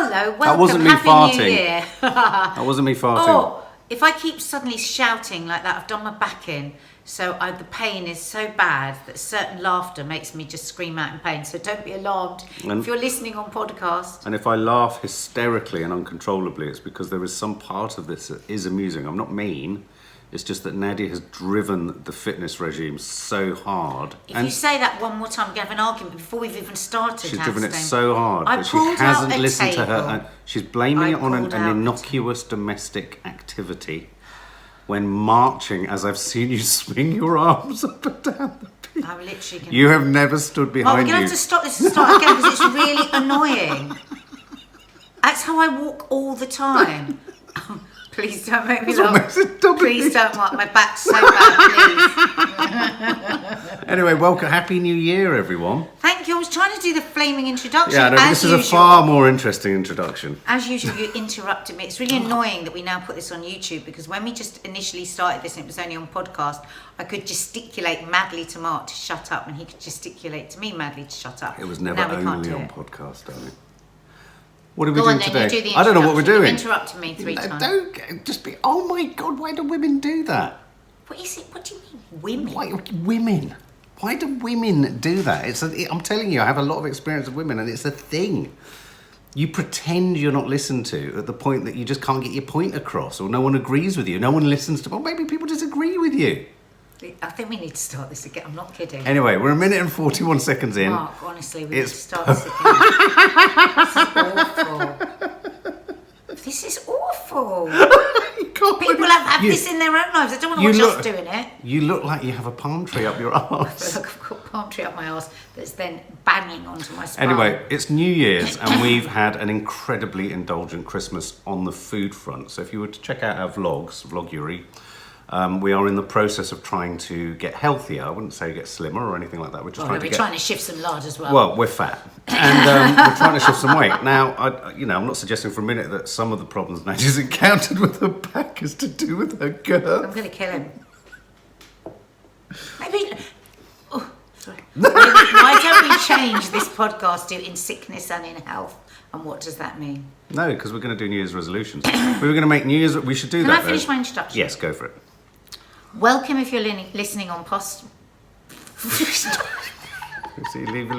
hello, welcome. That wasn't me Happy farting. New Year. That wasn't me farting. Oh, if I keep suddenly shouting like that, I've done my back in. So the pain is so bad that certain laughter makes me just scream out in pain. So don't be alarmed if you're listening on podcast. And if I laugh hysterically and uncontrollably, it's because there is some part of this that is amusing. I'm not mean. It's just that Nadia has driven the fitness regime so hard. If you say that one more time, we're going to have an argument before we've even started. She's driven it so hard I that she pulled hasn't out a listened to her. table. She's blaming it on an innocuous domestic activity when marching, as I've seen you swing your arms up and down the beach. I'm literally going to... You have never stood behind we're going to have to stop this and start again because it's really annoying. That's how I walk all the time. Please don't make me laugh. Please don't laugh. My back's so bad, please. Anyway, welcome. Happy New Year, everyone. Thank you. I was trying to do the flaming introduction. Yeah, no, but this is a far more interesting introduction. As usual, you interrupted me. It's really annoying that we now put this on YouTube because when we just initially started this and it was only on podcast, I could gesticulate madly to Mark to shut up and he could gesticulate to me madly to shut up. It was never only on podcast, darling. What are we Go doing on, then, today? you do the I don't know what we're doing. You've interrupted me 3 times. Don't just be. Oh my God! Why do women do that? What is it? What do you mean, women? Why women? Why do women do that? I'm telling you, I have a lot of experience with women, and it's a thing. You pretend you're not listened to at the point that you just can't get your point across, or no one agrees with you. No one listens to. Well, maybe people disagree with you. I think we need to start this again. I'm not kidding. Anyway, we're 1 minute and 41 seconds in. Mark, honestly, we need to start this again. This is awful. People have this in their own lives. I don't want to watch us doing it. You look like you have a palm tree up your arse. I feel like I've got a palm tree up my arse that's then banging onto my spine. Anyway, it's New Year's and we've had an incredibly indulgent Christmas on the food front. So if you were to check out our vloguery, we are in the process of trying to get healthier. I wouldn't say get slimmer or anything like that. We're just trying to shift some lard as well. Well, we're fat, and we're trying to shift some weight. Now, I'm not suggesting for a minute that some of the problems Nadia's encountered with her back is to do with her girth. I'm going to kill him. Maybe. Oh, sorry. Why don't we change this podcast to in sickness and in health? And what does that mean? No, because we're going to do New Year's resolutions. We were going to make New Year's. We should do that. Can I finish my introduction? Yes, go for it. Welcome if you're listening on post. See, leave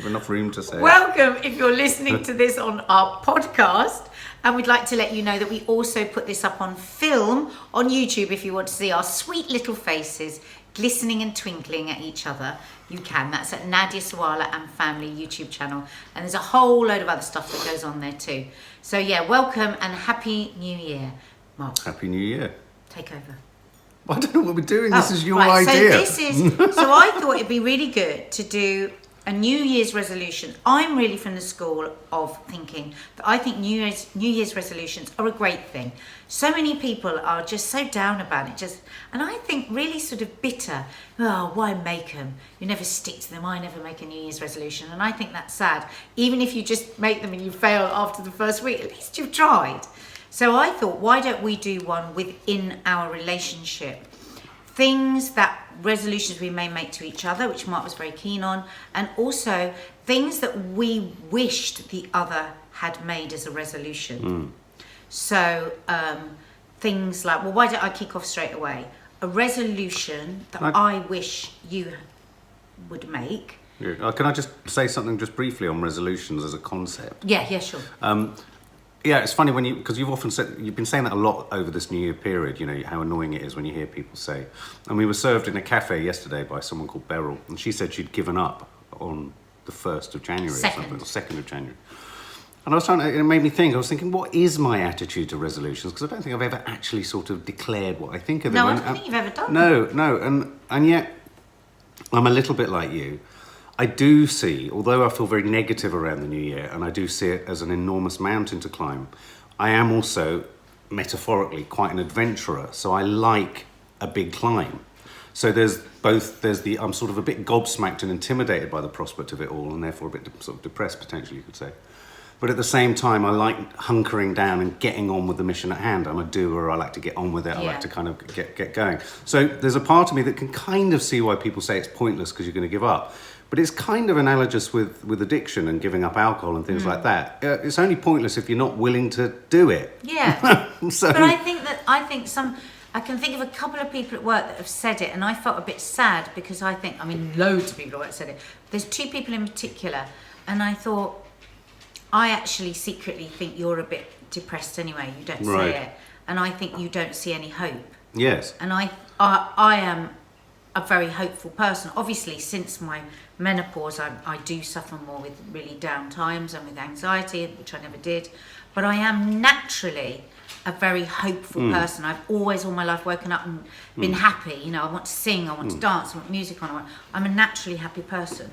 enough room to say. Welcome if you're listening to this on our podcast, and we'd like to let you know that we also put this up on film on YouTube. If you want to see our sweet little faces glistening and twinkling at each other, you can. That's at Nadia Sawalha and Family YouTube channel, and there's a whole load of other stuff that goes on there too. So yeah, welcome and Happy New Year, Mark. Happy New Year. Take over. I don't know what we're doing. This is your idea. So I thought it'd be really good to do a New Year's resolution. I'm really from the school of thinking that I think New Year's resolutions are a great thing. So many people are just so down about it, and I think really sort of bitter. Oh, why make them? You never stick to them. I never make a New Year's resolution, and I think that's sad. Even if you just make them and you fail after the first week, at least you've tried. So I thought, why don't we do one within our relationship? Resolutions we may make to each other, which Mark was very keen on, and also things that we wished the other had made as a resolution. So things like, well, why don't I kick off straight away? A resolution that I wish you would make. Yeah. Can I just say something just briefly on resolutions as a concept? Yeah, sure. Yeah, it's funny because you've been saying that a lot over this New Year period, you know, how annoying it is when you hear people say. And we were served in a cafe yesterday by someone called Beryl, and she said she'd given up on the 1st of January or something, or 2nd of January. And it made me think, I was thinking, what is my attitude to resolutions? Because I don't think I've ever actually sort of declared what I think of them. No, I don't think you've ever done that. No, and yet I'm a little bit like you. I do see, although I feel very negative around the new year, and I do see it as an enormous mountain to climb, I am also, metaphorically, quite an adventurer. So I like a big climb. So I'm sort of a bit gobsmacked and intimidated by the prospect of it all, and therefore a bit sort of depressed, potentially, you could say. But at the same time, I like hunkering down and getting on with the mission at hand. I'm a doer. I like to get on with it. I like to kind of get going. So there's a part of me that can kind of see why people say it's pointless because you're going to give up. But it's kind of analogous with addiction and giving up alcohol and things like that. It's only pointless if you're not willing to do it. Yeah. So, But I can think of a couple of people at work that have said it, and I felt a bit sad because loads of people at work said it. There's 2 people in particular, and I thought, I actually secretly think you're a bit depressed anyway. You don't Right. say it, and I think you don't see any hope. yes. And I am a very hopeful person. Obviously, since my menopause, I do suffer more with really down times and with anxiety, which I never did. But I am naturally a very hopeful person. I've always all my life woken up and been happy. You know, I want to sing, I want to dance, I want music on. I'm a naturally happy person.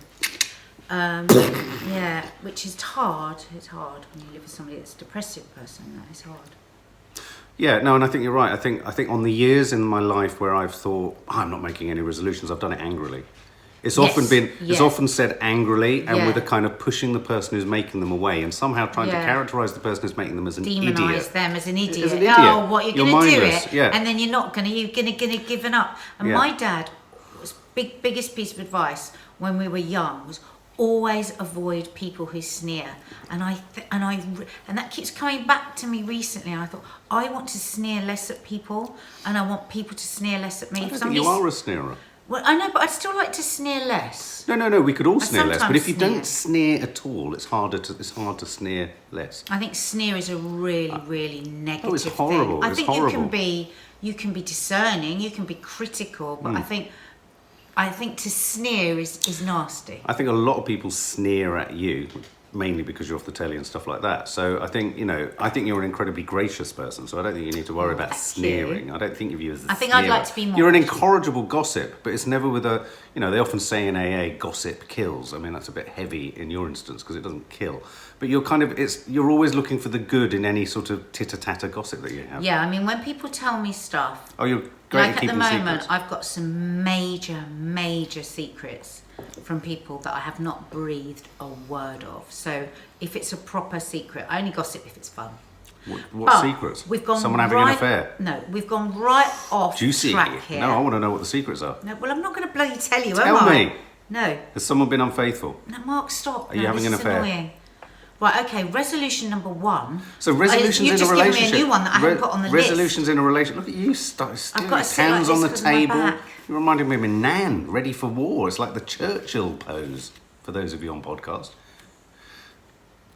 Yeah, which is hard. It's hard when you live with somebody that's a depressive person. That is hard. Yeah, no, and I think you're right. I think on the years in my life where I've thought, I'm not making any resolutions, I've done it angrily. It's often been, it's often said angrily and with a kind of pushing the person who's making them away and somehow trying to characterise the person who's making them as an idiot. Demonise them as an idiot. As an idiot. Oh, what, you're going to do it, yeah. and then you're going to give it up. And my dad, was biggest piece of advice when we were young was always avoid people who sneer. And that keeps coming back to me recently. And I thought, I want to sneer less at people, and I want people to sneer less at me. I don't think you are a sneerer. Well, I know, but I'd still like to sneer less. No, we could all sneer less. But if you sneer. don't sneer at all, it's hard to sneer less. I think sneer is a really, really negative it's horrible. thing. I It's think horrible. you can be discerning, you can be critical, but I think to sneer is nasty. I think a lot of people sneer at you, mainly because you're off the telly and stuff like that. So I think, I think you're an incredibly gracious person, so I don't think you need to worry about thank sneering. you. I don't think of you as a I think sneerer. I'd like to be more. You're an incorrigible gossip, but it's never with a, they often say in AA, gossip kills. I mean, that's a bit heavy in your instance because it doesn't kill. But you're always looking for the good in any sort of titter-tatter gossip that you have. Yeah, I mean, when people tell me stuff, Oh, you're great like at at the keeping moment, secrets. I've got some major secrets from people that I have not breathed a word of. So if it's a proper secret, I only gossip if it's fun. What But secrets? We've gone Someone having an affair? No, we've gone right off Juicy. track here. No, I want to know what the secrets are. No, well, I'm not going to bloody tell you, Tell am I? me. No. Has someone been unfaithful? No, Mark, stop. Are you having an affair? Annoying. Right, okay, resolution number 1. So resolutions You've in a just relationship. given me a new one that I haven't put on the list. Resolutions in a relationship. Look at you, still I've got to sit hands like on the this 'cause of my table. back. You're reminding me of my nan, ready for war. It's like the Churchill pose, for those of you on podcast.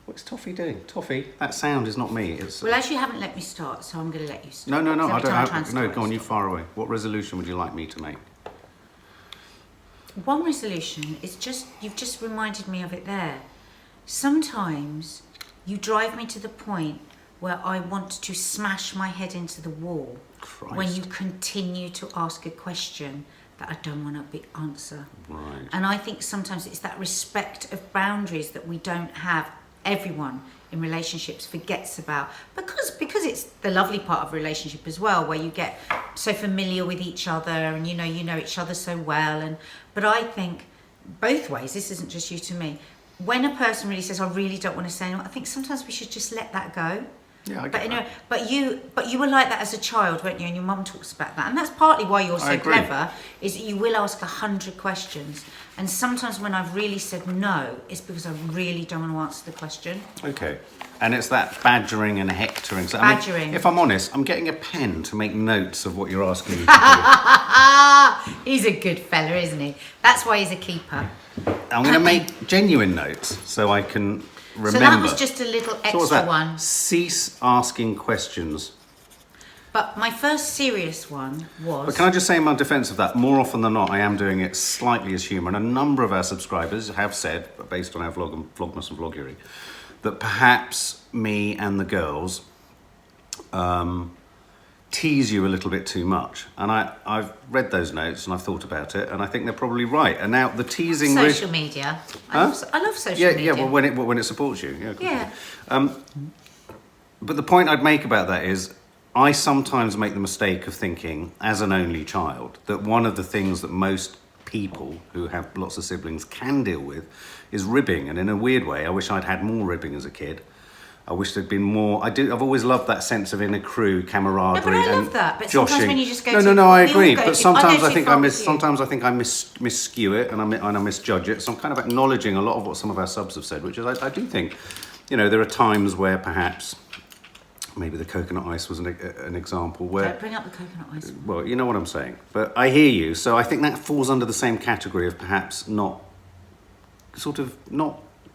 What's Toffee doing? Toffee, that sound is not me. It's Well, as you haven't let me start, so I'm going to let you start. no. Because I every don't time have. try and No, start, go on. I You stop. far away. What resolution would you like me to make? One resolution is you've just reminded me of it there. Sometimes you drive me to the point where I want to smash my head into the wall when you continue to ask a question that I don't want to answer. Right. And I think sometimes it's that respect of boundaries that we don't have. Everyone in relationships forgets about because it's the lovely part of relationship as well, where you get so familiar with each other and you know each other so well. But I think both ways. This isn't just you to me. When a person really says, "I really don't want to say anything," I think sometimes we should just let that go. Yeah, I get that. But you were like that as a child, weren't you? And your mum talks about that, and that's partly why you're so agree. clever. Is that you will ask 100 questions, and sometimes when I've really said no, it's because I really don't want to answer the question. Okay. And it's that badgering and hectoring. So, I mean, Badgering. if I'm honest, I'm getting a pen to make notes of what you're asking me to He's a good fella, isn't he? That's why he's a keeper. do. I'm going to make genuine notes so I can remember. So that was just a little So what's extra that? one. Cease asking questions. But my first serious one was. But can I just say in my defence of that, more often than not, I am doing it slightly as humour. And a number of our subscribers have said, based on our Vlogmas and Vloguery, that perhaps me and the girls tease you a little bit too much. And I've read those notes and I've thought about it, and I think they're probably right. And now the teasing... Social media. I love social media. Yeah, well, when it supports you. Yeah. Yeah. But the point I'd make about that is I sometimes make the mistake of thinking, as an only child, that one of the things that most people who have lots of siblings can deal with is ribbing. And in a weird way, I wish I'd had more ribbing as a kid. I wish there'd been more. I've always loved that sense of inner crew camaraderie. No, but I and love that. But joshing. sometimes when you just go no, I agree. go- But I sometimes go I too think far I with you. sometimes I think I misskew it and I misjudge it. So I'm kind of acknowledging a lot of what some of our subs have said, which is I do think, there are times where perhaps maybe the coconut ice was an example where. Don't bring up the coconut ice. Well, you know what I'm saying. But I hear you. So I think that falls under the same category of perhaps not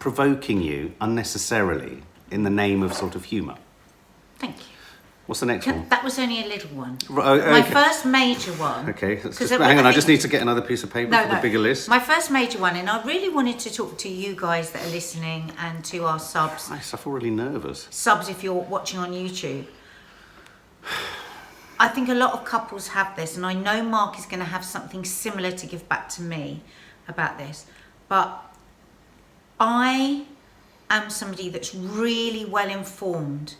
provoking you unnecessarily in the name of sort of humour. Thank you. What's the next one? That was only a little one. Right, My okay. first major one. Okay, Because hang on. I just need to get another piece of paper for the bigger list. My first major one, and I really wanted to talk to you guys that are listening and to our subs. I feel really nervous. Subs, if you're watching on YouTube. I think a lot of couples have this, and I know Mark is going to have something similar to give back to me about this. But I am somebody that's really well informed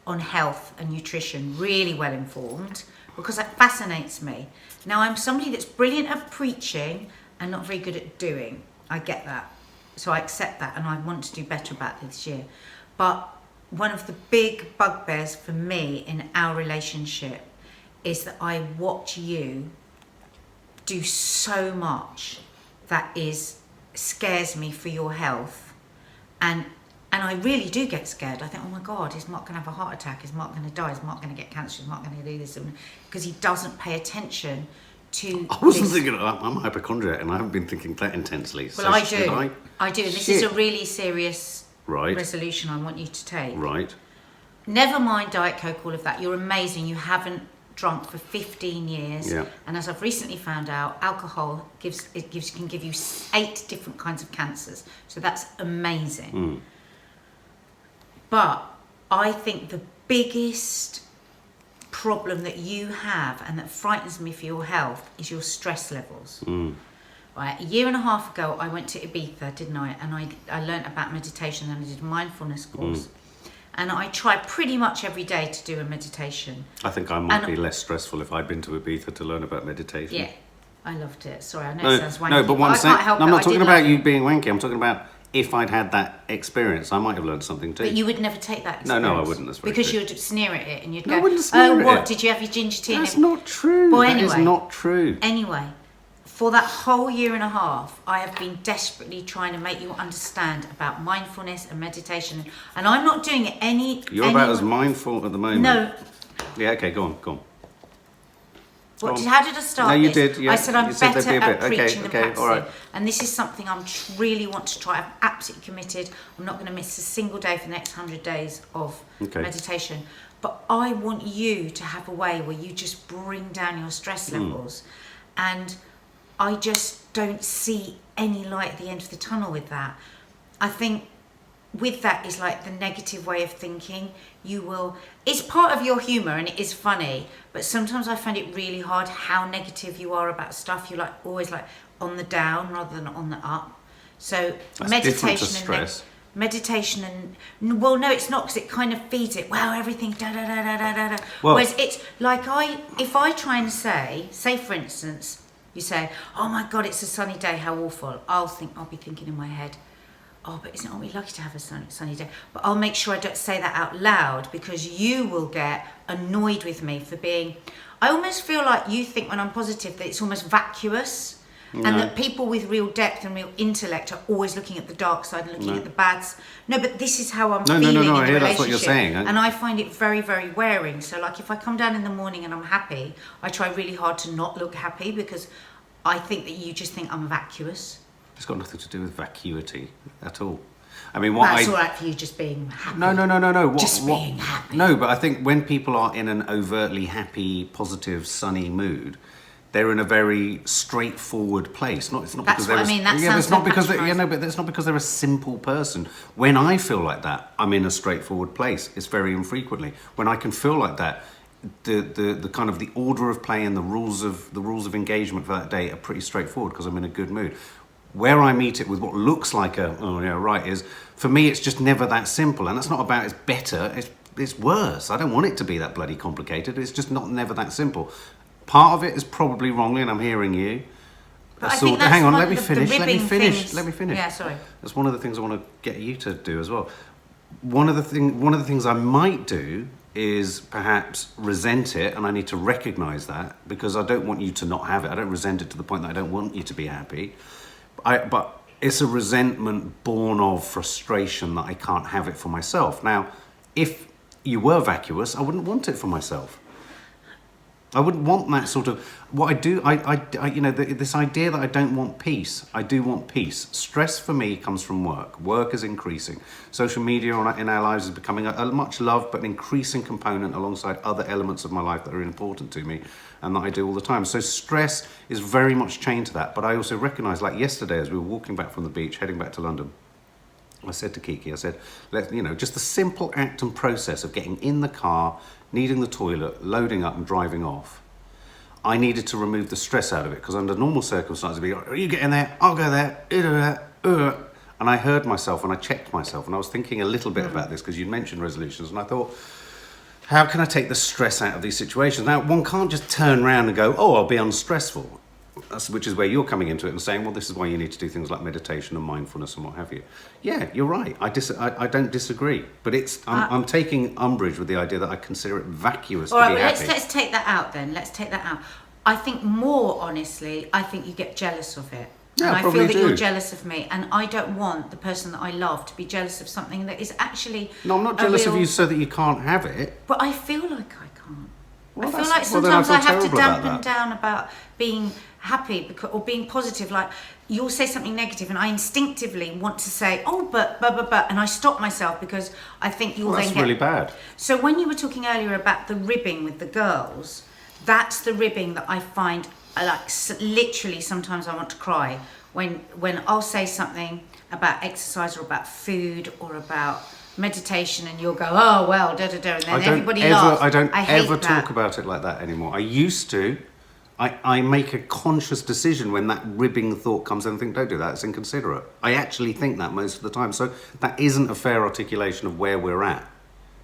on health and nutrition, really well informed, because that fascinates me. Now, I'm somebody that's brilliant at preaching and not very good at doing. I get that. So I accept that, and I want to do better about it this year. But one of the big bugbears for me in our relationship is that I watch you do so much that scares me for your health, and I really do get scared. I think, oh my God, is Mark going to have a heart attack? Is Mark going to die? Is Mark going to get cancer? Is Mark going to do this? Because he doesn't pay attention to. I wasn't thinking. I'm a hypochondriac, and I haven't been thinking that intensely. Well, I do. I do. And this is a really serious Right. resolution I want you to take. Right. Never mind Diet Coke, all of that. You're amazing. You haven't drunk for 15 years. Yeah. And as I've recently found out, alcohol can give you 8 different kinds of cancers. So that's amazing. Mm. But I think the biggest problem that you have and that frightens me for your health is your stress levels. Mm. Right, a year and a half ago, I went to Ibiza, didn't I? And I learnt about meditation, and I did a mindfulness course. And I try pretty much every day to do a meditation. I think I might be less stressful if I'd been to Ibiza to learn about meditation. Yeah, I loved it. Sorry, I know it sounds wanky. No, but what I'm saying, help I'm it. not I talking did about love you it. being wanky. I'm talking about if I'd had that experience, I might have learned something too. But you would never take that experience. No, I wouldn't. That's very because true. you'd sneer at it and you'd No, I go, wouldn't sneer at what, it. did you have your ginger tea? That's not true. Well, That is anyway. not true. Anyway, for that whole year and a half, I have been desperately trying to make you understand about mindfulness and meditation. And I'm not doing it You're about as mindful at the moment. No. Yeah, okay, go on. How did I start No, you this? did, yeah. I said I'm You said there'd better be a at bit. Okay, preaching than okay, practicing. all right. And this is something I really want to try. I'm absolutely committed. I'm not going to miss a single day for the next 100 days of meditation. But I want you to have a way where you just bring down your stress levels. And I just don't see any light at the end of the tunnel with that. I think with that is like the negative way of thinking. It's part of your humour and it is funny, but sometimes I find it really hard how negative you are about stuff. You're always on the down rather than on the up. So That's meditation different to stress. Meditation and well, no, it's not, because it kind of feeds it. Wow, everything da da da da da da. Well, whereas it's like if I try and say for instance, you say, "Oh my God, it's a sunny day. How awful!" I'll be thinking in my head, "Oh, but aren't we lucky to have a sunny day?" But I'll make sure I don't say that out loud, because you will get annoyed with me for being. I almost feel like you think when I'm positive that it's almost vacuous. No. And that people with real depth and real intellect are always looking at the dark side and looking at the bads. No, but this is how I'm feeling in the relationship. That's what you're saying. And I find it very, very wearing. So if I come down in the morning and I'm happy, I try really hard to not look happy, because I think that you just think I'm vacuous. It's got nothing to do with vacuity at all. I mean, That's all right for you just being happy. No. Being happy. No, but I think when people are in an overtly happy, positive, sunny mood, they're in a very straightforward place. It's not That's because what I mean. That yeah, sounds it's not because patronising. but that's not because they're a simple person. When I feel like that, I'm in a straightforward place. It's very infrequently. When I can feel like that, the kind of the order of play and the rules of engagement for that day are pretty straightforward, because I'm in a good mood. Where I meet it with what looks like is, for me, it's just never that simple. And that's not about it's better, it's worse. I don't want it to be that bloody complicated. It's just never that simple. Part of it is probably wrongly, and I'm hearing you. Hang on, let me finish. Things. Let me finish. Yeah, sorry. That's one of the things I want to get you to do as well. one of the things I might do is perhaps resent it, and I need to recognize that, because I don't want you to not have it. I don't resent it to the point that I don't want you to be happy. But it's a resentment born of frustration that I can't have it for myself. Now, if you were vacuous, I wouldn't want it for myself. I wouldn't want that sort of, what I do, this idea that I don't want peace. I do want peace. Stress for me comes from work. Work is increasing. Social media in our lives is becoming a much loved but increasing component alongside other elements of my life that are important to me and that I do all the time. So stress is very much chained to that. But I also recognise, like yesterday as we were walking back from the beach, heading back to London, I said to Kiki, I said, just the simple act and process of getting in the car, needing the toilet, loading up and driving off. I needed to remove the stress out of it, because under normal circumstances, it'd be like, you get in there, I'll go there, and I heard myself and I checked myself, and I was thinking a little bit about this because you mentioned resolutions, and I thought, how can I take the stress out of these situations? Now, one can't just turn around and go, I'll be unstressful. Which is where you're coming into it and saying, well, this is why you need to do things like meditation and mindfulness and what have you. Yeah, you're right. I don't disagree. But I'm taking umbrage with the idea that I consider it vacuous to be happy. Let's take that out then. Let's take that out. I think more honestly, I think you get jealous of it. Yeah, and I feel that do. you're jealous of me, and I don't want the person that I love to be jealous of something that is actually... No, I'm not jealous of you so that you can't have it. But I feel like I can't. Well, I feel like sometimes I have to dampen down about being happy or being positive. Like, you'll say something negative and I instinctively want to say, but, and I stop myself because I think you'll then that's get... really bad. So when you were talking earlier about the ribbing with the girls, that's the ribbing that I find, literally sometimes I want to cry when I'll say something about exercise or about food or about meditation, and you'll go, oh well, and then everybody laughs. I don't ever talk about it like that anymore. I used to. I make a conscious decision when that ribbing thought comes in and think, don't do that, it's inconsiderate. I actually think that most of the time. So that isn't a fair articulation of where we're at.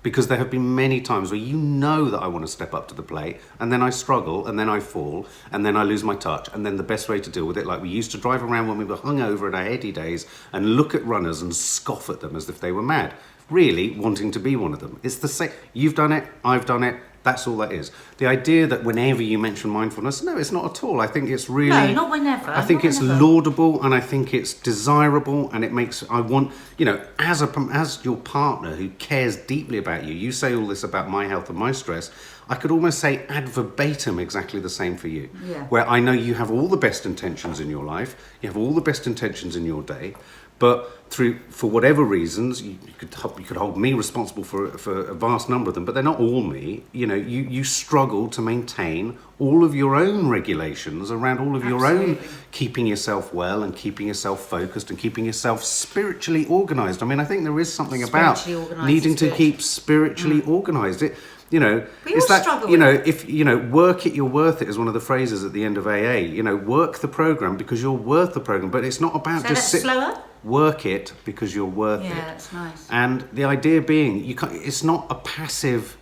Because there have been many times where you know that I want to step up to the plate, and then I struggle, and then I fall, and then I lose my touch, and then the best way to deal with it, like we used to drive around when we were hungover in our heady days and look at runners and scoff at them as if they were mad, really wanting to be one of them. It's the same. You've done it, I've done it. That's all that is. The idea that whenever you mention mindfulness, no, it's not at all. I think it's really... No, not whenever. I think it's laudable, and I think it's desirable, and it makes... I want, as your partner who cares deeply about you, you say all this about my health and my stress, I could almost say ad verbatim exactly the same for you. Yeah. Where I know you have all the best intentions in your life, you have all the best intentions in your day, but for whatever reasons, you could hold me responsible for a vast number of them, but they're not all me. You struggle to maintain all of your own regulations around all of your own keeping yourself well and keeping yourself focused and keeping yourself spiritually organised. I mean, I think there is something about needing to keep spiritually organised. It's that, work it, you're worth it is one of the phrases at the end of AA. Work the program because you're worth the program, but it's not about slower. Work it because you're worth it. Yeah, that's nice. And the idea being, it's not a passive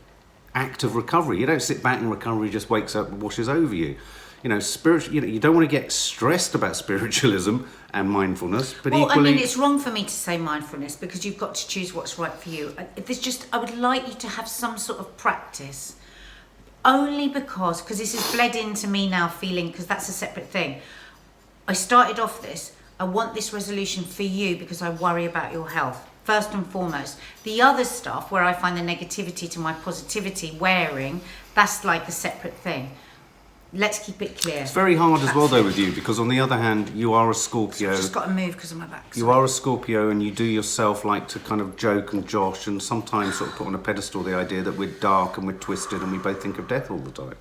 act of recovery. You don't sit back and recovery just wakes up and washes over you. You don't want to get stressed about spiritualism and mindfulness, but equally... it's wrong for me to say mindfulness because you've got to choose what's right for you. I would like you to have some sort of practice, only because this is bled into me now feeling, because that's a separate thing. I started off this, I want this resolution for you because I worry about your health, first and foremost. The other stuff, where I find the negativity to my positivity wearing, that's like a separate thing. Let's keep it clear. It's very hard as well, though, with you, because on the other hand, you are a Scorpio. So I've just got to move because of my back. You are a Scorpio, and you do yourself like to kind of joke and josh and sometimes sort of put on a pedestal the idea that we're dark and we're twisted and we both think of death all the time.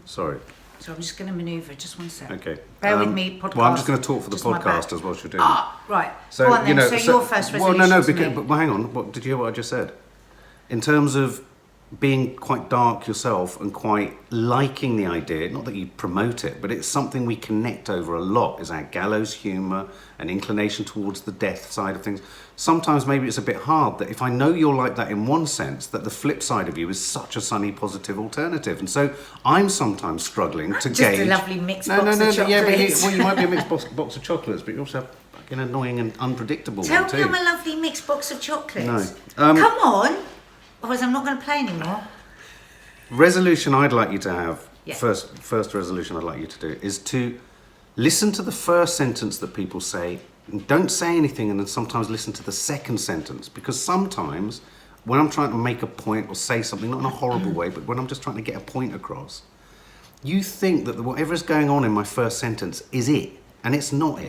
Sorry. So I'm just going to manoeuvre, just one sec. Okay. Bear with me, podcast. Well, I'm just going to talk for the podcast as well, you're doing. Right. So, go on then. So your first resolution. Well, no, but hang on. Did you hear what I just said? In terms of being quite dark yourself and quite liking the idea, not that you promote it, but it's something we connect over a lot, is our gallows humour and inclination towards the death side of things. Sometimes maybe it's a bit hard that if I know you're like that in one sense, that the flip side of you is such a sunny, positive alternative. And so I'm sometimes struggling to gauge... Just a lovely mixed box of chocolates. Yeah, but you might be a mixed box of chocolates, but you also have fucking annoying and unpredictable Tell one me too. I'm a lovely mixed box of chocolates. No. Come on. Otherwise I'm not going to play anymore. Resolution I'd like you to have, Yeah. first resolution I'd like you to do, is to listen to the first sentence that people say, and don't say anything, and then sometimes listen to the second sentence, because sometimes when I'm trying to make a point or say something, not in a horrible way, but when I'm just trying to get a point across, you think that whatever is going on in my first sentence is it, and it's not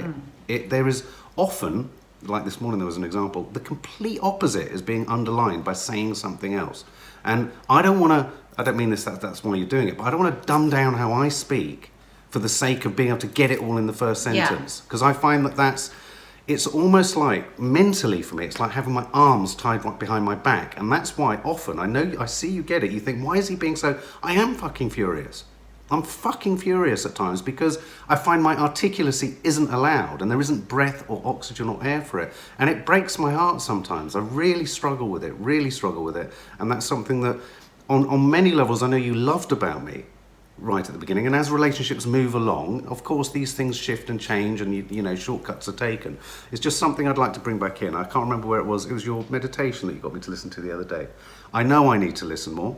it. There is often, like this morning there was an example, the complete opposite is being underlined by saying something else. And I don't mean this, that's why you're doing it, but I don't want to dumb down how I speak for the sake of being able to get it all in the first sentence. Because I find that it's almost like, mentally for me, it's like having my arms tied right behind my back. And that's why often, I see you get it, you think, why is he being so... I am fucking furious. I'm fucking furious at times because I find my articulacy isn't allowed and there isn't breath or oxygen or air for it. And it breaks my heart sometimes. I really struggle with it. And that's something that, on many levels, I know you loved about me right at the beginning. And as relationships move along, of course, these things shift and change and, you know, shortcuts are taken. It's just something I'd like to bring back in. I can't remember where it was. It was your meditation that you got me to listen to the other day. I know I need to listen more.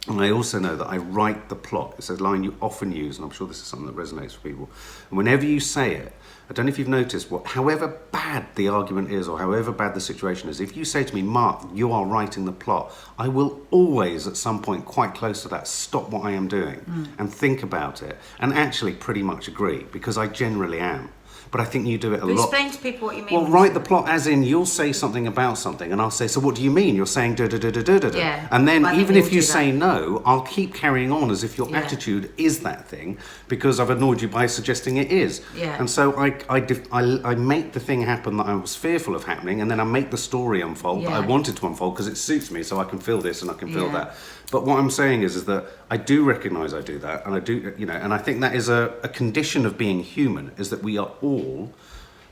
And I also know that I write the plot. It's a line you often use, and I'm sure this is something that resonates with people. And whenever you say it, I don't know if you've noticed, however bad the argument is or however bad the situation is, if you say to me, Mark, you are writing the plot, I will always, at some point quite close to that, stop what I am doing and think about it and actually pretty much agree, because I generally am. But I think you do it a lot. Explain to people what you mean. Well, write the plot as in you'll say something about something and I'll say, so what do you mean? You're saying da-da-da-da-da-da. Yeah. And then even if you do say no, I'll keep carrying on as if your attitude is that thing because I've annoyed you by suggesting it is. Yeah. And so I make the thing happen that I was fearful of happening, and then I make the story unfold that I wanted to unfold because it suits me, so I can feel this and I can feel that. But what I'm saying is that I do recognise I do that, and I do, you know, and I think that is a condition of being human, is that we are all,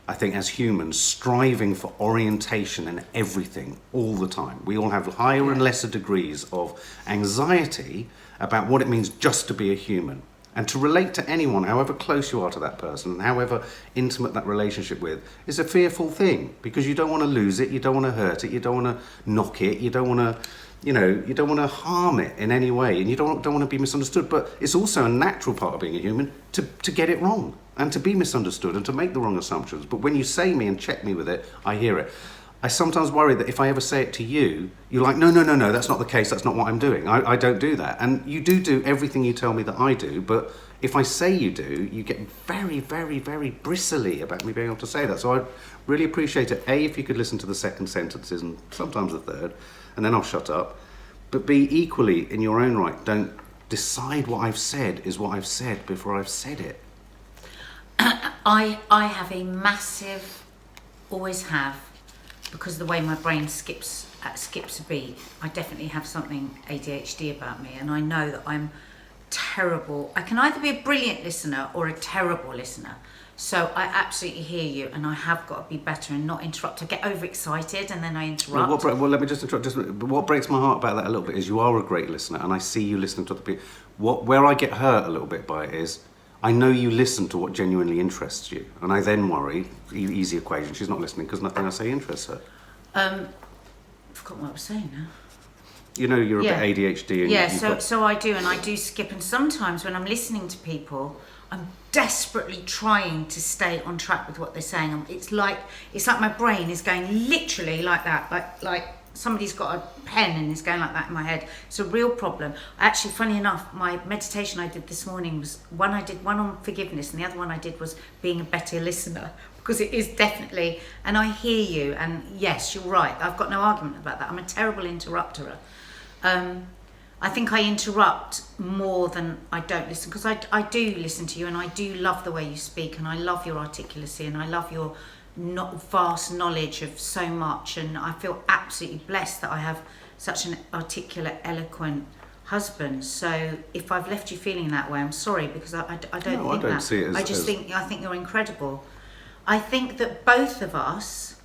I think, as humans, striving for orientation in everything all the time. We all have higher and lesser degrees of anxiety about what it means just to be a human. And to relate to anyone, however close you are to that person, and however intimate that relationship with, is a fearful thing, because you don't want to lose it, you don't want to hurt it, you don't want to knock it, you don't want to, you know, you don't want to harm it in any way, and you don't want to be misunderstood. But it's also a natural part of being a human to get it wrong and to be misunderstood and to make the wrong assumptions. But when you say me and check me with it, I hear it. I sometimes worry that if I ever say it to you, you're like, no, that's not the case, that's not what I'm doing. I don't do that. And you do everything you tell me that I do, but if I say you do, you get very, very, very bristly about me being able to say that. So I'd really appreciate it, A, if you could listen to the second sentences and sometimes the third, and then I'll shut up. But B, equally, in your own right, don't decide what I've said is what I've said before I've said it. I have a massive, always have, because of the way my brain skips a beat. I definitely have something ADHD about me, and I know that I'm terrible. I can either be a brilliant listener or a terrible listener. So I absolutely hear you, and I have got to be better and not interrupt. I get overexcited and then I interrupt. Well, let me just interrupt. But what breaks my heart about that a little bit is you are a great listener, and I see you listening to other people. Where I get hurt a little bit by it is I know you listen to what genuinely interests you, and I then worry, easy equation, she's not listening because nothing I say interests her. I forgot what I was saying now. You know you're a bit ADHD. And so I do, and I do skip. And sometimes when I'm listening to people, I'm desperately trying to stay on track with what they're saying. It's like my brain is going literally like that, like somebody's got a pen and is going like that in my head. It's a real problem. Actually, funny enough, my meditation I did this morning was one on forgiveness, and the other one I did was being a better listener, because it is definitely, and I hear you, and yes, you're right. I've got no argument about that. I'm a terrible interrupter. I think I interrupt more than I don't listen, because I do listen to you, and I do love the way you speak, and I love your articulacy, and I love your vast knowledge of so much, and I feel absolutely blessed that I have such an articulate, eloquent husband. So if I've left you feeling that way, I'm sorry, because I don't see it as, I think you're incredible. I think that both of us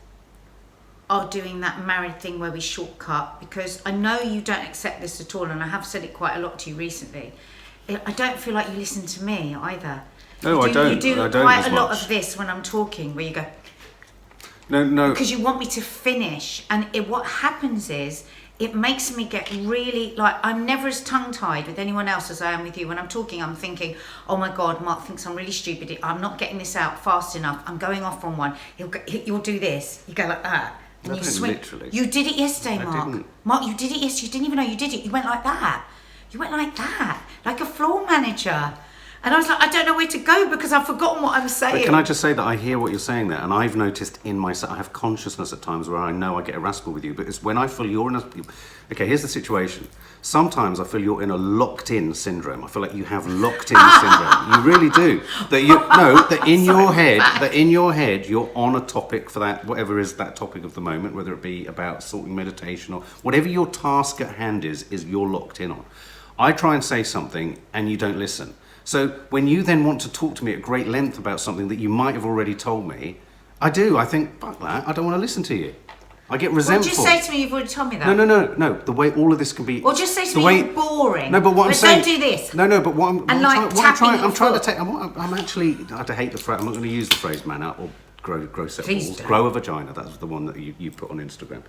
are doing that married thing where we shortcut, because I know you don't accept this at all, and I have said it quite a lot to you recently. I don't feel like you listen to me either. No, I don't. You do I don't quite as a lot much. of this when I'm talking, where you go, No. Because you want me to finish. And what happens is, it makes me get really, like, I'm never as tongue-tied with anyone else as I am with you. When I'm talking, I'm thinking, oh my God, Mark thinks I'm really stupid. I'm not getting this out fast enough. I'm going off on one. You'll do this. You go like that. And you swing. Literally. You did it yesterday, Mark. Didn't. Mark, you did it yesterday. You didn't even know you did it. You went like that. You went like that. Like a floor manager. And I was like, I don't know where to go because I've forgotten what I'm saying. But can I just say that I hear what you're saying there, and I've noticed in myself, I have consciousness at times where I know I get irascible with you, but it's when I feel you're in a... Okay, here's the situation. Sometimes I feel you're in a locked-in syndrome. I feel like you have locked-in syndrome. You really do. That in your head, you're on a topic for that, whatever is that topic of the moment, whether it be about sorting meditation or whatever your task at hand is you're locked in on. I try and say something and you don't listen. So when you then want to talk to me at great length about something that you might have already told me, I think, fuck that, I don't want to listen to you. I get resentful. Well, just say to me, you've already told me that. No. The way all of this can be... Or just say to me, you're boring. No, but what I'm saying... don't do this. No, but what I'm trying to take... I'm actually... I hate the phrase... I'm not going to use the phrase man up or grow set balls. Grow a vagina. That was the one that you put on Instagram.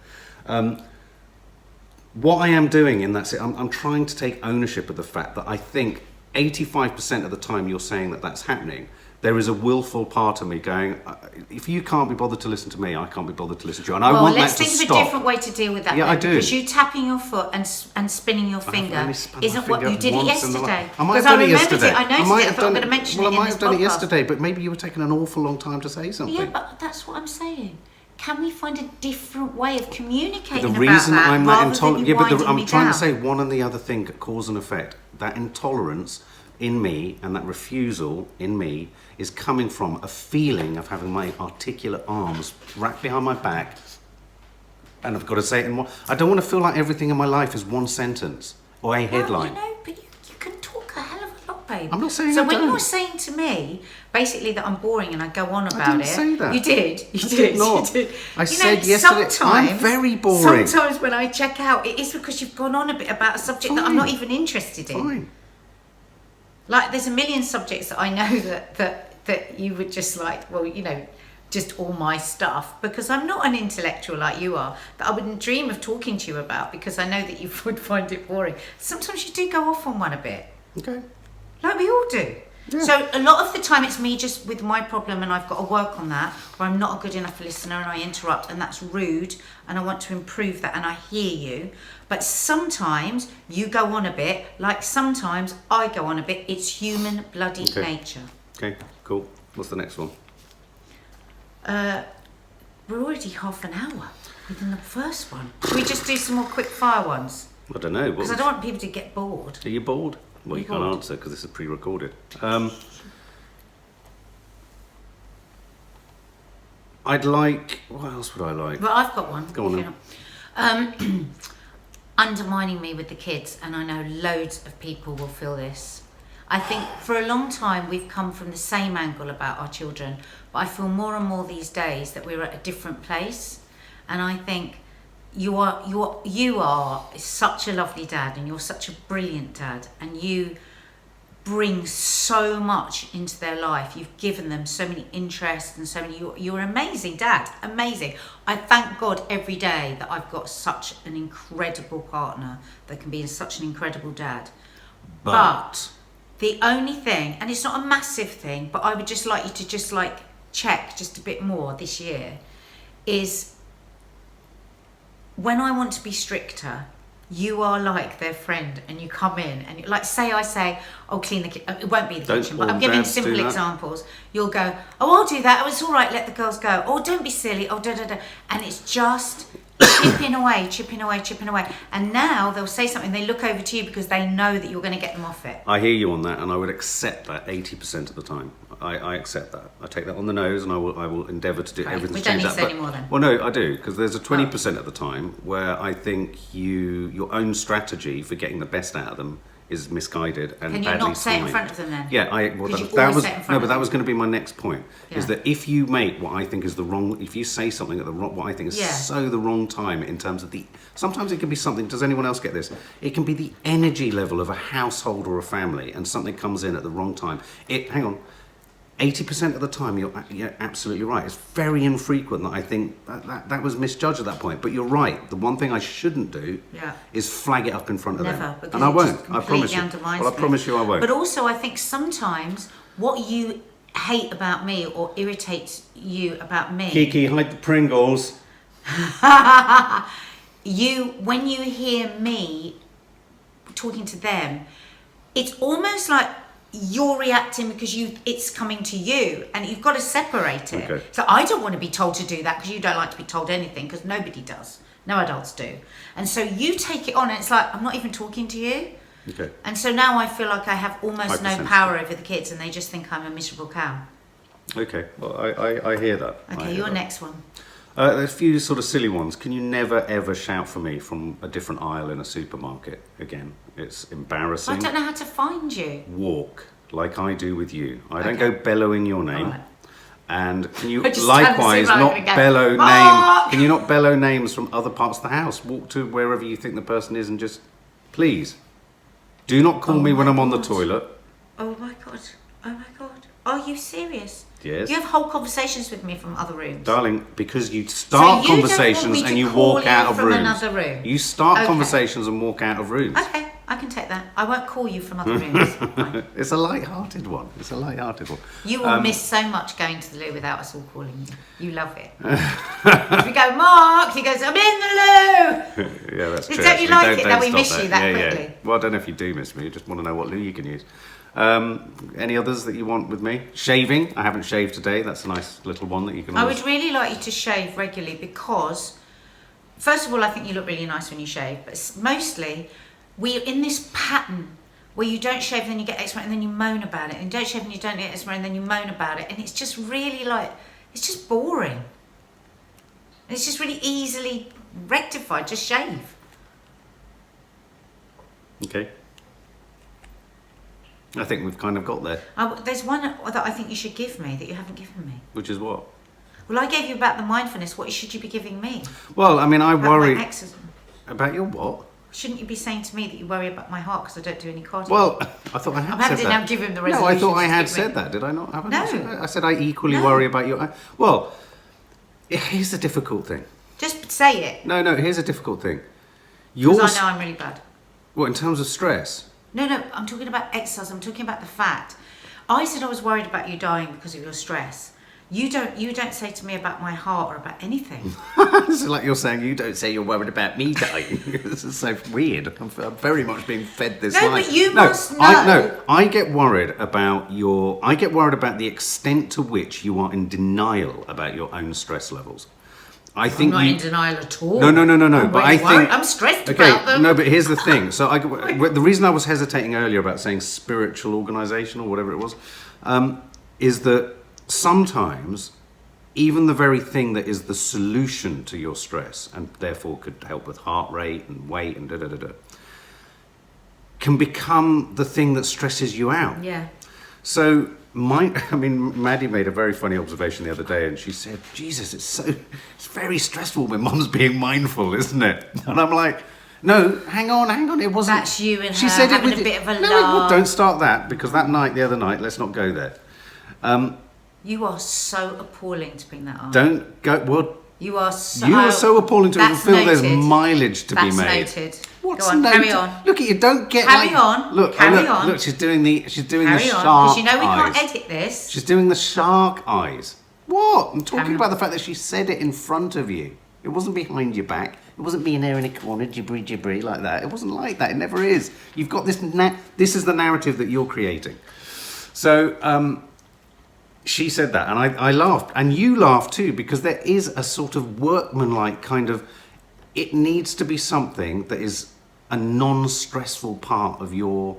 What I am doing in that... I'm trying to take ownership of the fact that I think 85% of the time you're saying that that's happening, there is a willful part of me going, if you can't be bothered to listen to me, I can't be bothered to listen to you. And I want that to stop. Let's think of a different way to deal with that. Yeah, I do. Because you tapping your foot and spinning your finger isn't what you did it yesterday. I might have done it yesterday. I noticed it. I thought I'm going to mention it in this podcast. Well, I might have done it yesterday, but maybe you were taking an awful long time to say something. Yeah, but that's what I'm saying. Can we find a different way of communicating the reason about that I'm rather that intolerant? than you Yeah, but I'm me trying down? to say one and the other thing, cause and effect. That intolerance in me and that refusal in me is coming from a feeling of having my articulate arms wrapped behind my back, and I've got to say it in one. I don't want to feel like everything in my life is one sentence or a headline. No, but you can talk a hell of a lot, babe. I'm not saying so I when don't. you're saying to me basically that I'm boring and I go on about I didn't it, say that. you did. I did not. You did. I said yesterday. I'm very boring. Sometimes when I check out, it is because you've gone on a bit about a subject that I'm not even interested in. Fine. Like, there's a million subjects that I know that you would just like, well, just all my stuff, because I'm not an intellectual like you are, that I wouldn't dream of talking to you about, because I know that you would find it boring. Sometimes you do go off on one a bit. Okay. Like we all do. Yeah. So a lot of the time it's me just with my problem, and I've got to work on that, where I'm not a good enough listener and I interrupt, and that's rude, and I want to improve that, and I hear you. But sometimes you go on a bit, like sometimes I go on a bit. It's human bloody nature. Okay, cool. What's the next one? We're already half an hour within the first one. Should we just do some more quick fire ones? I don't know. Because I don't want people to get bored. Are you bored? Well, you can't answer because this is pre-recorded. I'd like... What else would I like? Well, I've got one. Go on then. Undermining me with the kids, and I know loads of people will feel this. I think for a long time we've come from the same angle about our children, but I feel more and more these days that we're at a different place. And I think you are such a lovely dad, and you're such a brilliant dad, and you bring so much into their life. You've given them so many interests and so many. You're an amazing dad, amazing. I thank God every day that I've got such an incredible partner that can be such an incredible dad. But the only thing, and it's not a massive thing, but I would just like you to just like check just a bit more this year, is when I want to be stricter, you are like their friend, and you come in and like I say, oh, clean the kitchen. It won't be the kitchen, but I'm giving simple examples. You'll go, oh, I'll do that. Oh, it's all right. Let the girls go. Oh, don't be silly. Oh, da da da. And it's just chipping away. And now they'll say something. They look over to you because they know that you're going to get them off it. I hear you on that, and I would accept that 80% of the time. I accept that. I take that on the nose, and I will endeavour to do everything to change that. We don't need to say any more then. Well, no, I do, because there's a 20% of the time where I think your own strategy for getting the best out of them is misguided and badly timed. Can you not say it in front of them then? Yeah, that was going to be my next point. Yeah. Is that if you make what I think is if you say something at what I think is so the wrong time in terms of sometimes it can be something. Does anyone else get this? It can be the energy level of a household or a family, and something comes in at the wrong time. Hang on. 80% of the time, you're absolutely right. It's very infrequent that I think that was misjudged at that point. But you're right. The one thing I shouldn't do is flag it up in front of them. Because And I it won't. just I promise you. undermines Well, I promise you I won't. But also, I think sometimes what you hate about me or irritates you about me... Kiki, hide the Pringles. When you hear me talking to them, it's almost like you're reacting because it's coming to you, and you've got to separate it. Okay. So I don't want to be told to do that because you don't like to be told anything, because nobody does. No adults do. And so you take it on, and it's like, I'm not even talking to you. Okay. And so now I feel like I have almost no 5%. power over the kids, and they just think I'm a miserable cow. Okay. Well, I hear that. Okay, your next one. There's a few sort of silly ones. Can you never ever shout for me from a different aisle in a supermarket again? It's embarrassing. I don't know how to find you. Walk like I do with you. I don't go bellowing your name. All right. And can you I just likewise stand not and go, bellow "Mark!" names? Can you not bellow names from other parts of the house? Walk to wherever you think the person is and just, please, do not call me when I'm on the toilet. Oh my god. Oh my god. Are you serious? Yes. You have whole conversations with me from other rooms. Darling, because you start So you don't conversations want me and to you call walk you out of from rooms. another room? You start Okay. conversations and walk out of rooms. Okay, I can take that. I won't call you from other rooms. Fine. It's a light-hearted one. It's a light-hearted one. You will miss so much going to the loo without us all calling you. You love it. If we go, Mark, he goes, I'm in the loo. Yeah, that's true. Don't you actually. like it that we stop miss you that yeah, quickly? Yeah. Well, I don't know if you do miss me. I just want to know what loo you can use. Any others that you want with me? Shaving. I haven't shaved today. That's a nice little one that you can I always... would really like you to shave regularly because, first of all, I think you look really nice when you shave, but mostly we're in this pattern where you don't shave, then you get eczema, and then you moan about it, and you don't shave and you don't get eczema, and then you moan about it, and it's just really like, it's just boring. It's just really easily rectified. Just shave. Okay. I think we've kind of got there. There's one that I think you should give me that you haven't given me. Which is what? Well, I gave you about the mindfulness. What should you be giving me? Well, I mean, I About worry... my exes. About your what? Shouldn't you be saying to me that you worry about my heart because I don't do any cardio? Well, I thought I had I'm said having to that. now give him the No, I resolutions thought I to had give me. said that. Did I not? Haven't No. I said that? I said I equally No. worry about your... Well, here's the difficult thing. Just say it. No, here's a difficult thing. Because I know I'm really bad. Well, in terms of stress... No, I'm talking about exercise. I'm talking about the fact. I said I was worried about you dying because of your stress. You don't say to me about my heart or about anything. This is like you're saying you don't say you're worried about me dying. This is so weird. I'm very much being fed this line. But you must know. I get worried about the extent to which you are in denial about your own stress levels. I think I'm not in denial at all. No. I'm But I really think worried. I'm stressed about them. No, but here's the thing. So the reason I was hesitating earlier about saying spiritual organisation or whatever it was, is that sometimes even the very thing that is the solution to your stress and therefore could help with heart rate and weight and can become the thing that stresses you out. Yeah. So Maddie made a very funny observation the other day, and she said, "Jesus, it's very stressful when Mum's being mindful, isn't it?" And I'm like, "No, hang on, it wasn't." That's you and she her said having it a bit of a No, laugh. don't start that, because the other night, let's not go there. You are so appalling to bring that up. Don't go. Well, You are so. you are so appalling to even That's feel there's noted. mileage to be That's made. noted. What's Go on, noted? carry on. Look at you. Don't get Carry like. on, Look, carry look, on. look. She's doing the Carry shark on, because you know we eyes. can't edit this. She's doing the shark eyes. What? I'm talking Carry about on. the fact that she said it in front of you. It wasn't behind your back. It wasn't being there in a corner, gibbery like that. It wasn't like that. It never is. You've got this. This is the narrative that you're creating. So she said that, and I laughed, and you laughed too, because there is a sort of workmanlike kind of. It needs to be something that is a non-stressful part of your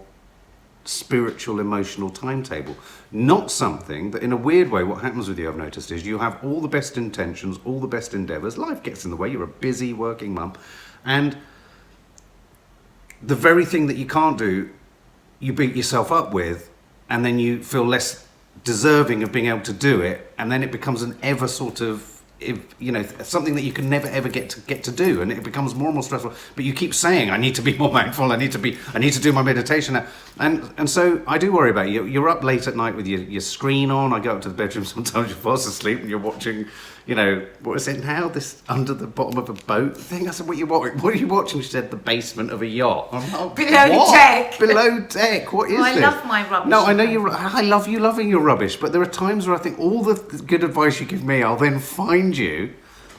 spiritual, emotional timetable. Not something that, in a weird way, what happens with you, I've noticed, is you have all the best intentions, all the best endeavours. Life gets in the way. You're a busy working mum. And the very thing that you can't do, you beat yourself up with, and then you feel less deserving of being able to do it. And then it becomes an ever sort of something that you can never ever get to do, and it becomes more and more stressful. But you keep saying, I need to be more mindful, I need to do my meditation now. And so I do worry about you. You're up late at night with your screen on. I go up to the bedroom sometimes, you're fast asleep and you're watching, what is it now, this under the bottom of a boat thing. I said, what are you watching? She said, the basement of a yacht. I'm like, below deck. Below deck, what is this? I love my rubbish. No, I know I love you loving your rubbish, but there are times where I think all the good advice you give me, I'll then find you.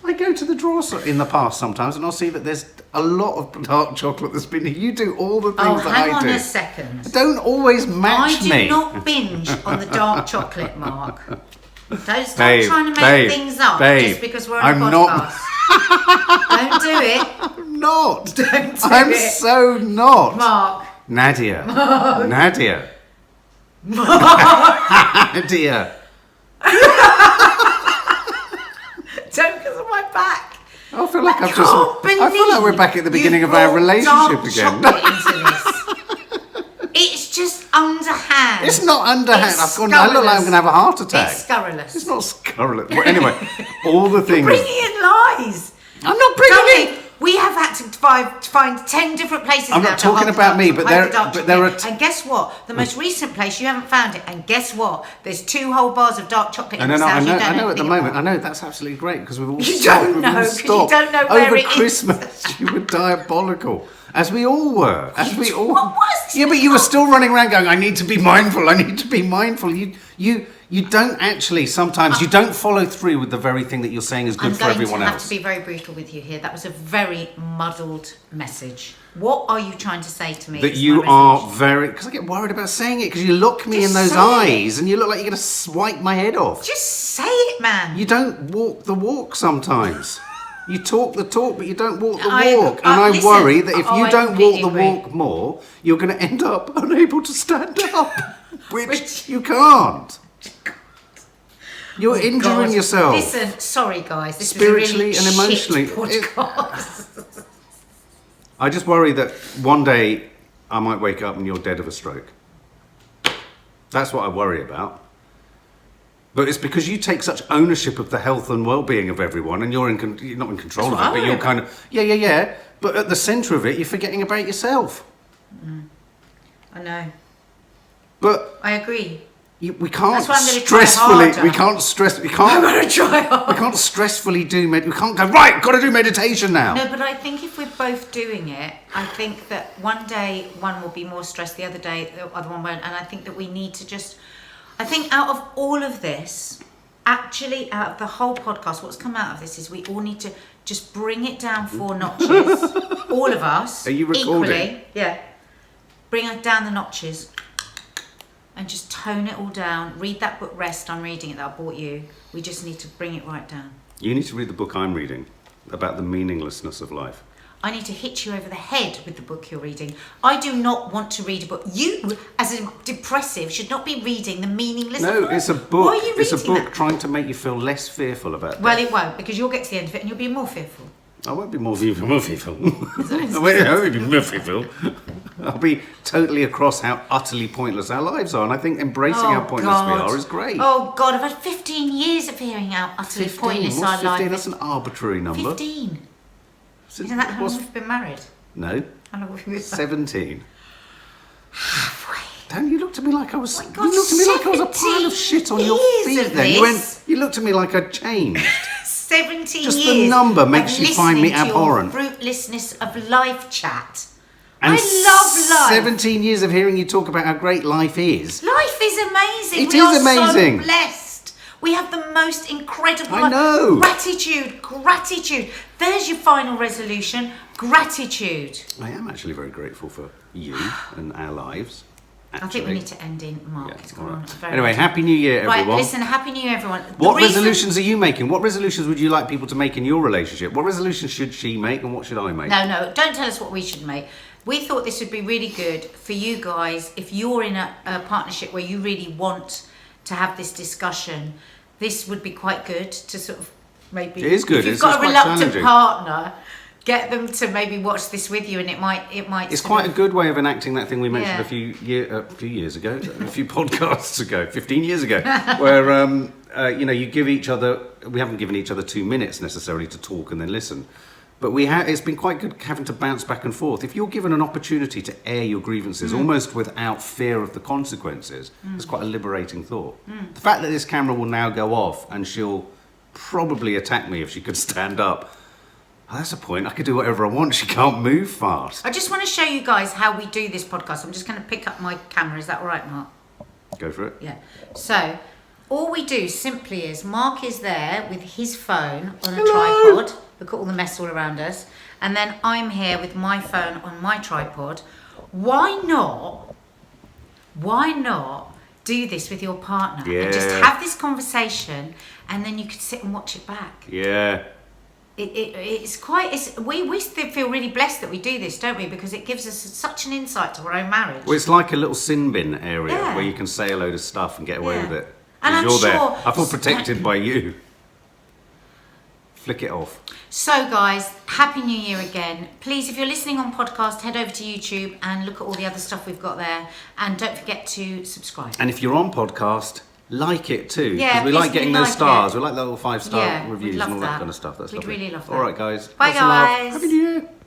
I go to the drawers in the past sometimes and I'll see that there's a lot of dark chocolate that's been here. You do all the things that I do. Hang on a second. Don't always match me. I do not binge on the dark chocolate, Mark. Don't start trying to make things up just because we're on a podcast. Don't do it. I'm not. Don't do I'm it. so not. Mark. Nadia. Mark. Nadia. Mark. Nadia. Don't because of my back. I feel like I feel like we're back at the beginning of our relationship again. It's just underhand. It's not underhand. I look like I'm going to have a heart attack. It's scurrilous. It's not scurrilous. Well, anyway, all the things. You're bringing in lies. I'm not bringing in. We have had to find 10 different places. I'm not talking about me, but there are. And guess what? The most recent place, you haven't found it. And guess what? There's 2 whole bars of dark chocolate in this house. I know at the moment. I know that's absolutely great because we've all You stopped. don't know because you don't know where it is. Over Christmas, you were diabolical. As we all were. What was this? Yeah, but you were still running around going, I need to be mindful, I need to be mindful. You don't actually, sometimes, you don't follow through with the very thing that you're saying is good for everyone else. I'm going to have to be very brutal with you here. That was a very muddled message. What are you trying to say to me? That you are very, because I get worried about saying it, because you look me in those eyes and you look like you're going to swipe my head off. Just say it, man. You don't walk the walk sometimes. You talk the talk, but you don't walk the walk. And I worry that if you don't walk the walk more, you're going to end up unable to stand up, which you can't. You're injuring yourself. Listen, sorry guys, this spiritually was a really and emotionally. Shit podcast. I just worry that one day I might wake up and you're dead of a stroke. That's what I worry about. But it's because you take such ownership of the health and well-being of everyone, and you're not in control of it, but you're kind of yeah. But at the centre of it, you're forgetting about yourself. I know. But I agree. We can't stressfully. We can't stress. We can't. I'm going to try hard. We can't stressfully do We can't go right. Got to do meditation now. No, but I think if we're both doing it, I think that one day one will be more stressed, the other day the other one won't, and I think that we need to just. I think out of all of this, actually, out of the whole podcast, what's come out of this is we all need to just bring it down 4 notches. All of us. Are you recording? Equally, yeah. Bring it down the notches. And just tone it all down. Read that book, Rest. I'm reading it that I bought you. We just need to bring it right down. You need to read the book I'm reading about the meaninglessness of life. I need to hit you over the head with the book you're reading. I do not want to read a book. You, as a depressive, should not be reading the meaningless of life. No, it's a book. Why are you reading It's a book that? trying to make you feel less fearful about death. Well, it won't, because you'll get to the end of it and you'll be more fearful. I won't be more fearful. I won't be more fearful. I'll be totally across how utterly pointless our lives are, and I think embracing how pointless we are is great. Oh God, I've had 15 years of hearing how utterly 15? pointless What's our 15? life That's is. an arbitrary number. 15. Isn't that how long we've been married? No. How long have we been married? 17. Halfway. Don't you look to me like I was. Oh my God, you looked at me like I was a pile of shit on your years feet. of Then this. you looked at me like I'd changed. 17 Just years. the number makes you find me of abhorrent. Your fruitlessness of life chat. And I love life. 17 years of hearing you talk about how great life is. Life is amazing. It We is are amazing. so blessed. We have the most incredible I know. Gratitude. There's your final resolution. Gratitude. I am actually very grateful for you and our lives. I think we need to end in Mark. Yeah, It's gone all on right. very Anyway, long. Happy New Year, everyone. Right, listen, Happy New Year, everyone. What resolutions are you making? What resolutions would you like people to make in your relationship? What resolutions should she make and what should I make? No, don't tell us what we should make. We thought this would be really good for you guys if you're in a partnership where you really want to have this discussion. This would be quite good to sort of maybe. It is good. If you've It's got a quite reluctant challenging. partner, get them to maybe watch this with you, and it might. It's quite a good way of enacting that thing we mentioned Yeah. a few years ago, a few podcasts ago, 15 years ago, where you give each other. We haven't given each other 2 minutes necessarily to talk and then listen, but it's been quite good having to bounce back and forth. If you're given an opportunity to air your grievances almost without fear of the consequences, it's quite a liberating thought. The fact that this camera will now go off and she'll probably attack me if she could stand up. Oh, that's a point. I could do whatever I want. She can't move fast. I just want to show you guys how we do this podcast. I'm just going to pick up my camera. Is that all right, Mark? Go for it. Yeah. So, all we do simply is Mark is there with his phone on a tripod. Look at all the mess all around us. And then I'm here with my phone on my tripod. Why not do this with your partner? Yeah. And just have this conversation, and then you could sit and watch it back. Yeah. We feel really blessed that we do this, don't we? Because it gives us such an insight to our own marriage. Well, it's like a little sin bin area Yeah. where you can say a load of stuff and get away Yeah. with it. And I'm you're sure- there. I feel protected by you. Flick it off. So guys, Happy New Year again. Please, if you're listening on podcast, head over to YouTube and look at all the other stuff we've got there. And don't forget to subscribe. And if you're on podcast, like it too. Yeah, 'Cause we please, like getting we'd those like stars. it. We like the little 5-star Yeah, we'd reviews love and all that that. kind of stuff. That's We'd lovely. really love that. All right, guys. Bye, Lots of love. guys. Happy New Year.